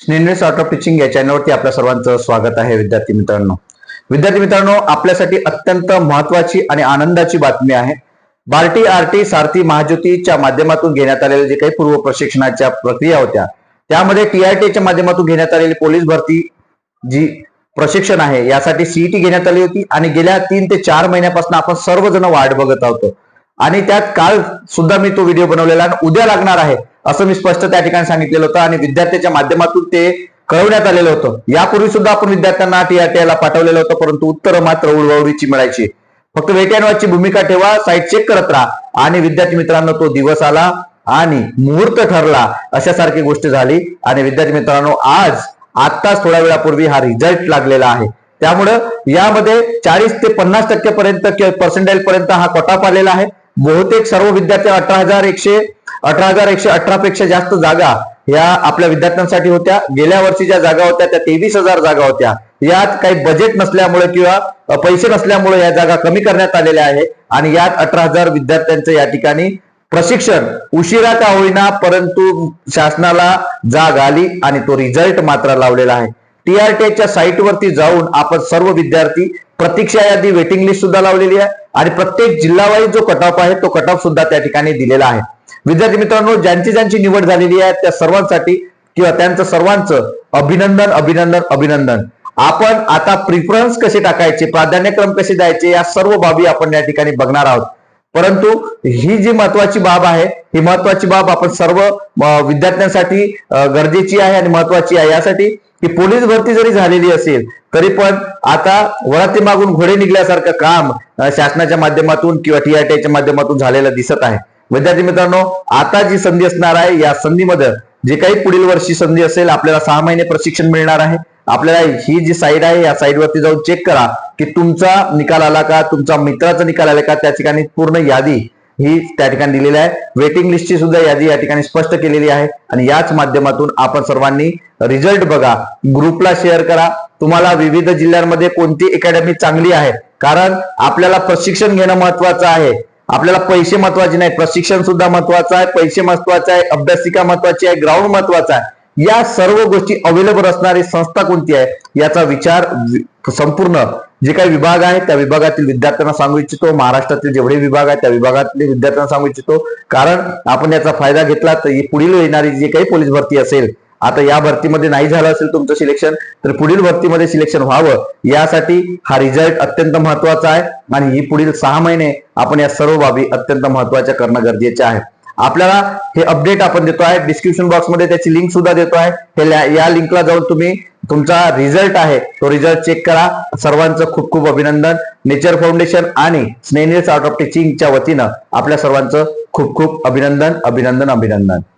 स्नेहनेस art of teaching या चॅनलवरती आपल्या सर्वांचं स्वागत आहे. विद्यार्थी मित्रांनो, आपल्यासाठी अत्यंत महत्वाची आणि आनंदाची बातमी आहे. बार्टी आरटी सारथी महाज्योतीच्या माध्यमातून घेण्यात आलेल्या जे काही पूर्व प्रशिक्षणाच्या प्रक्रिया होत्या त्यामध्ये टीआरटीच्या माध्यमातून घेण्यात आलेली पोलीस भरती जी प्रशिक्षण आहे यासाठी सीईटी घेण्यात आली होती आणि गेल्या 3 ते 4 महिन्यापासून आपण सर्वजण वाट बघत आहोत आणि त्यात काल सुद्धा मी तो व्हिडिओ बनवलेला आणि उद्या लागणार आहे असं मी स्पष्ट त्या ठिकाणी सांगितलेलं होतं आणि विद्यार्थ्याच्या माध्यमातून ते कळवण्यात आलेलं होतं. यापूर्वी सुद्धा आपण विद्यार्थ्यांना टीआरटीला पाठवलेलं होतं, परंतु उत्तर मात्र उडवाउडीची मिळायची. फक्त वेट अँड वॉचची भूमिका ठेवा, साईट चेक करत राहा आणि विद्यार्थी मित्रांनो तो दिवस आला आणि मुहूर्त ठरला अशासारखी गोष्ट झाली आणि विद्यार्थी मित्रांनो आत्ताच थोड्या वेळापूर्वी हा रिझल्ट लागलेला आहे. त्यामुळं यामध्ये 40 ते 50% पर्यंत पर्सेंटाईल पर्यंत हा कट ऑफ आलेला आहे. बहुतेक सर्व विद्यार्थी 18,118 पेक्षा जास्त जागा या आपल्या विद्यार्थ्यांसाठी होत्या. गेल्या वर्षी ज्या जागा होत्या त्या 23,000 जागा होत्या. यात काही बजेट नसल्यामुळे किंवा पैसे नसल्यामुळे या जागा कमी करण्यात आलेल्या आहे आणि यात 18,000 विद्यार्थ्यांचं या ठिकाणी प्रशिक्षण उशिरा का होईना परंतु शासनाला जाग आली आणि तो रिझल्ट मात्र लावलेला आहे. टीआरटीच्या साईटवरती जाऊन आपण सर्व विद्यार्थी प्रतीक्षा यादी वेटिंग लिस्ट सुद्धा लावलेली आहे आणि प्रत्येक जिल्हावाईज जो कट ऑफ आहे तो कट ऑफ सुद्धा त्या ठिकाणी दिलेला आहे. विद्यार्थी मित्रांनो, ज्यांची निवड झालेली आहे त्या सर्वांसाठी किंवा त्यांचं सर्वांचं अभिनंदन अभिनंदन अभिनंदन. आपण आता प्रिफरन्स कसे टाकायचे, प्राधान्यक्रम कसे द्यायचे या सर्व बाबी आपण या ठिकाणी बघणार आहोत. परंतु ही जी महत्वाची बाब आहे ही महत्वाची बाब आपण सर्व विद्यार्थ्यांसाठी गरजेची आहे आणि महत्वाची आहे. यासाठी की पोलीस भरती जरी झालेली असेल तरी पण आता वराती मागून घोडे निघल्यासारखं काम शासनाच्या माध्यमातून किंवा टीआरटीच्या माध्यमातून झालेलं दिसत आहे. विद्यार्थी मित्रांनो, आता जी संधी असणार आहे या संधीमध्ये जे काही पुढील वर्षी संधी असेल आपल्याला 6 महिने प्रशिक्षण मिळणार आहे. आपल्याला ही जी साईट आहे या साईटवरती जाऊन चेक करा की तुमचा निकाल आला का, तुमचा मित्राचा निकाल आला का. त्या ठिकाणी पूर्ण यादी ही त्या ठिकाणी दिलेली आहे. वेटिंग लिस्टची सुद्धा यादी या ठिकाणी स्पष्ट केलेली आहे आणि याच माध्यमातून आपण सर्वांनी रिझल्ट बघा, ग्रुपला शेअर करा. तुम्हाला विविध जिल्ह्यांमध्ये कोणती अकॅडमी चांगली आहे, कारण आपल्याला प्रशिक्षण घेणं महत्वाचं आहे. आपल्याला पैसे महत्वाचे नाही, प्रशिक्षण सुद्धा महत्वाचं आहे, पैसे महत्वाचे आहे, अभ्यासिका महत्वाची आहे, ग्राउंड महत्वाचा आहे. या सर्व गोष्टी अवेलेबल असणारी संस्था कोणती आहे याचा विचार संपूर्ण जे काही विभाग आहे त्या विभागातील विद्यार्थ्यांना सांगू इच्छितो. महाराष्ट्रातील जेवढे विभाग आहेत त्या विभागातील विद्यार्थ्यांना सांगू इच्छितो, कारण आपण याचा फायदा घेतला तर पुढील येणारी जी काही पोलीस भरती असेल, आता या भरतीमध्ये नाही झालं असेल तुमचं सिलेक्शन तर पुढील भरतीमध्ये सिलेक्शन व्हावं यासाठी हा रिझल्ट अत्यंत महत्वाचा आहे आणि ही पुढील 6 महिने आपण या सर्व बाबी अत्यंत महत्वाच्या करणं गरजेचे आहे. आपल्याला हे अपडेट आपण देतो आहे, डिस्क्रिप्शन बॉक्समध्ये त्याची लिंक सुद्धा देतो आहे. या लिंकला जाऊन तुम्ही तुमचा रिझल्ट आहे तो रिझल्ट चेक करा. सर्वांचं खूप खूप अभिनंदन. नेचर फाउंडेशन आणि स्नेहनेस आर्ट ऑफ टीचिंगच्या वतीनं आपल्या सर्वांचं खूप खूप अभिनंदन अभिनंदन अभिनंदन.